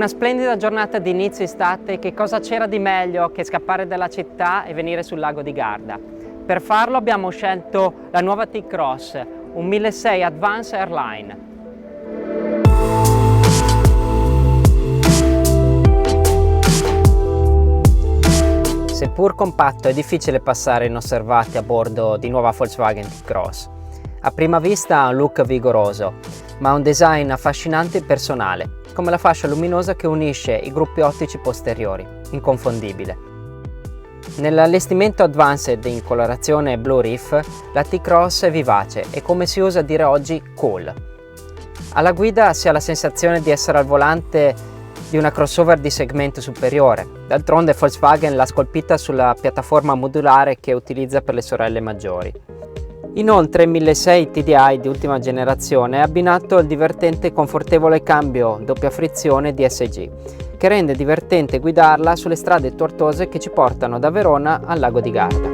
una splendida giornata di inizio estate, che cosa c'era di meglio che scappare dalla città e venire sul lago di Garda? Per farlo abbiamo scelto la nuova T-Cross, un 1600 Advance Airline. Seppur compatto è difficile passare inosservati a bordo di nuova Volkswagen T-Cross. A prima vista ha un look vigoroso, ma ha un design affascinante e personale, come la fascia luminosa che unisce i gruppi ottici posteriori, inconfondibile. Nell'allestimento Advanced in colorazione Blue Reef, la T-Cross è vivace e, come si usa dire oggi, cool. Alla guida si ha la sensazione di essere al volante di una crossover di segmento superiore. D'altronde Volkswagen l'ha scolpita sulla piattaforma modulare che utilizza per le sorelle maggiori. Inoltre il 1600 TDI di ultima generazione è abbinato al divertente e confortevole cambio doppia frizione DSG, che rende divertente guidarla sulle strade tortuose che ci portano da Verona al lago di Garda.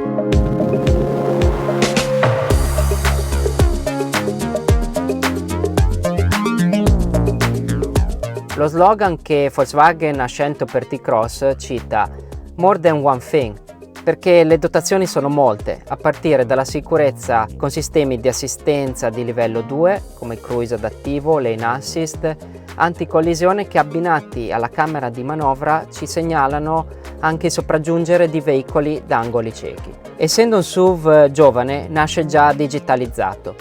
Lo slogan che Volkswagen ha scelto per T-Cross cita "More than one thing", perché le dotazioni sono molte, a partire dalla sicurezza con sistemi di assistenza di livello 2 come cruise adattivo, lane assist, anticollisione, che abbinati alla camera di manovra ci segnalano anche il sopraggiungere di veicoli da angoli ciechi. Essendo un SUV giovane, nasce già digitalizzato.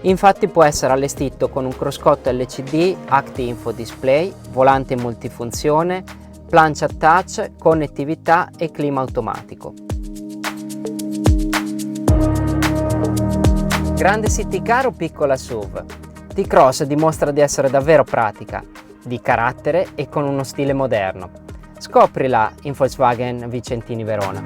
Infatti può essere allestito con un cruscotto LCD, Active Info Display, volante multifunzione, plancia touch, connettività e clima automatico. Grande city car o piccola SUV? T-Cross dimostra di essere davvero pratica, di carattere e con uno stile moderno. Scoprila in Volkswagen Vicentini Verona.